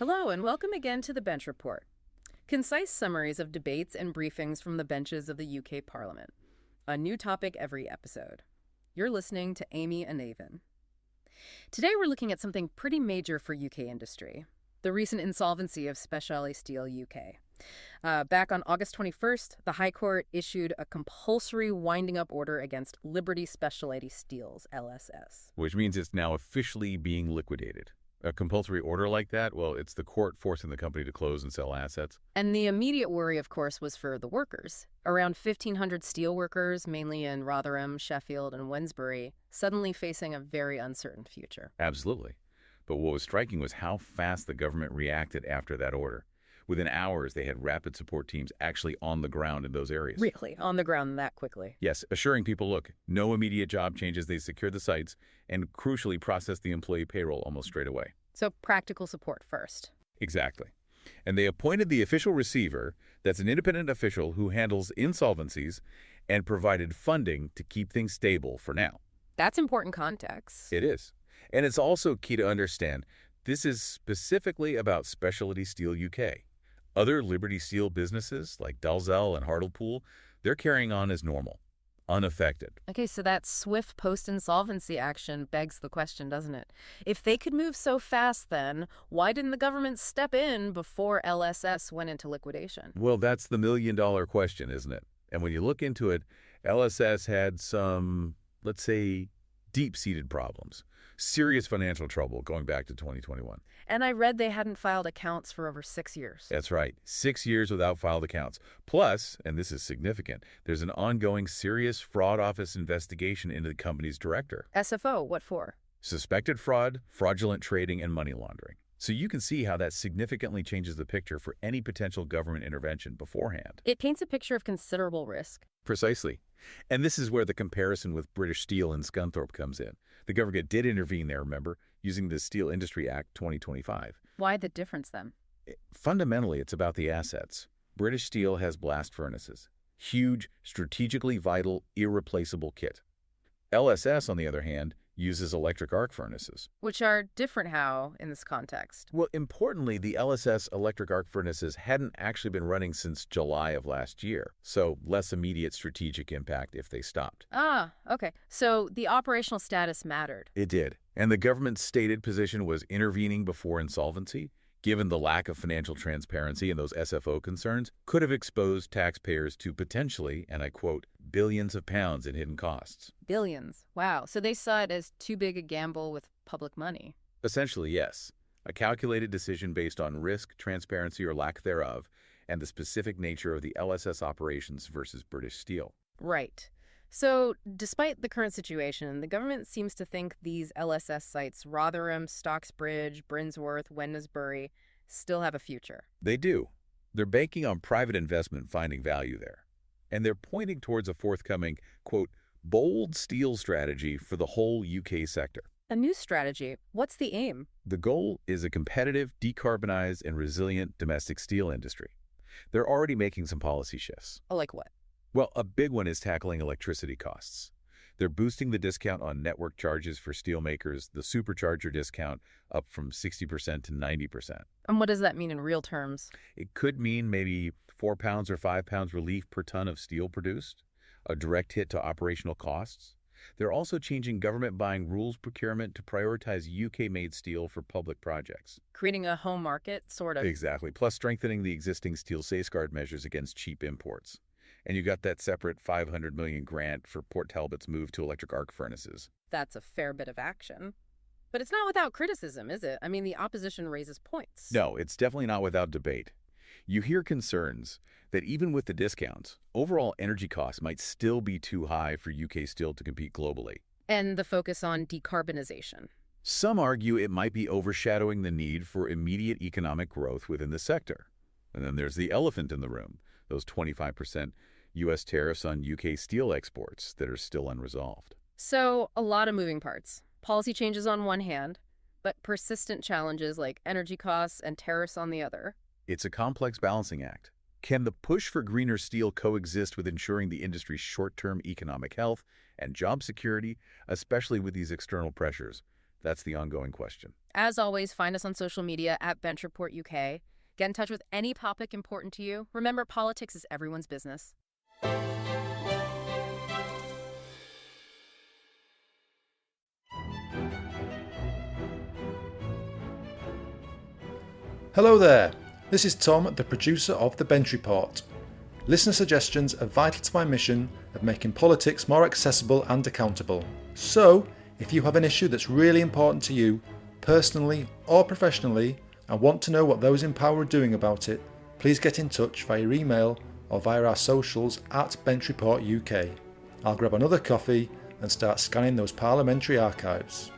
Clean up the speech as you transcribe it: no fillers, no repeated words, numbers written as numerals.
Hello, and welcome again to the Bench Report. Concise summaries of debates and briefings from the benches of the UK Parliament. A new topic every episode. You're listening to Amy and Avon. Today we're looking at something pretty major for UK industry, the recent insolvency of Speciality Steel UK. Back on August 21st, the High Court issued a compulsory winding-up order against Liberty Speciality Steels, LSS. Which means it's now officially being liquidated. A compulsory order like that, well, it's the court forcing the company to close and sell assets. And the immediate worry, of course, was for the workers. Around 1,500 steelworkers, mainly in Rotherham, Sheffield, and Wednesbury, suddenly facing a very uncertain future. Absolutely. But what was striking was how fast the government reacted after that order. Within hours, they had rapid support teams actually on the ground in those areas. Really? On the ground that quickly? Yes, assuring people, look, no immediate job changes. They secured the sites and crucially processed the employee payroll almost straight away. So practical support first. Exactly. And they appointed the official receiver, that's an independent official who handles insolvencies, and provided funding to keep things stable for now. That's important context. It is. And it's also key to understand this is specifically about Specialty Steel UK. Other Liberty Steel businesses like Dalzell and Hartlepool, they're carrying on as normal, unaffected. Okay, so that swift post-insolvency action begs the question, doesn't it? If they could move so fast then, why didn't the government step in before LSS went into liquidation? Well, that's the million-dollar question, isn't it? And when you look into it, LSS had some, let's say, deep-seated problems, serious financial trouble going back to 2021. And I read they hadn't filed accounts for over 6 years. That's right. 6 years without filed accounts. Plus, and this is significant, there's an ongoing serious fraud office investigation into the company's director. SFO, what for? Suspected fraud, fraudulent trading, and money laundering. So you can see how that significantly changes the picture for any potential government intervention beforehand. It paints a picture of considerable risk. Precisely. And this is where the comparison with British Steel and Scunthorpe comes in. The government did intervene there, remember, using the Steel Industry Act 2025. Why the difference then? Fundamentally, it's about the assets. British Steel has blast furnaces. Huge, strategically vital, irreplaceable kit. LSS, on the other hand, uses electric arc furnaces. Which are different how in this context? Well, importantly, the LSS electric arc furnaces hadn't actually been running since July of last year, so less immediate strategic impact if they stopped. Ah, okay. So the operational status mattered. It did. And the government's stated position was intervening before insolvency, given the lack of financial transparency and those SFO concerns, could have exposed taxpayers to potentially, and I quote, billions of pounds in hidden costs. Billions. Wow. So they saw it as too big a gamble with public money. Essentially, yes. A calculated decision based on risk, transparency, or lack thereof, and the specific nature of the LSS operations versus British Steel. Right. So despite the current situation, the government seems to think these LSS sites, Rotherham, Stocksbridge, Brinsworth, Wednesbury, still have a future. They do. They're banking on private investment finding value there. And they're pointing towards a forthcoming, quote, bold steel strategy for the whole UK sector. A new strategy. What's the aim? The goal is a competitive, decarbonized, and resilient domestic steel industry. They're already making some policy shifts. Oh, like what? Well, a big one is tackling electricity costs. They're boosting the discount on network charges for steelmakers, the supercharger discount up from 60% to 90%. And what does that mean in real terms? It could mean maybe £4 or £5 relief per ton of steel produced, a direct hit to operational costs. They're also changing government buying rules procurement to prioritize UK-made steel for public projects. Creating a home market, sort of. Exactly, plus strengthening the existing steel safeguard measures against cheap imports. And you got that separate $500 million grant for Port Talbot's move to electric arc furnaces. That's a fair bit of action. But it's not without criticism, is it? I mean, the opposition raises points. No, it's definitely not without debate. You hear concerns that even with the discounts, overall energy costs might still be too high for UK steel to compete globally. And the focus on decarbonization. Some argue it might be overshadowing the need for immediate economic growth within the sector. And then there's the elephant in the room, those 25% U.S. tariffs on UK steel exports that are still unresolved. So, a lot of moving parts. Policy changes on one hand, but persistent challenges like energy costs and tariffs on the other. It's a complex balancing act. Can the push for greener steel coexist with ensuring the industry's short-term economic health and job security, especially with these external pressures? That's the ongoing question. As always, find us on social media at Bench Report UK. Get in touch with any topic important to you. Remember, politics is everyone's business. Hello there, this is Tom, the producer of The Bench Report. Listener suggestions are vital to my mission of making politics more accessible and accountable. So, if you have an issue that's really important to you, personally or professionally, and want to know what those in power are doing about it, please get in touch via email or via our socials at Bench Report UK. I'll grab another coffee and start scanning those parliamentary archives.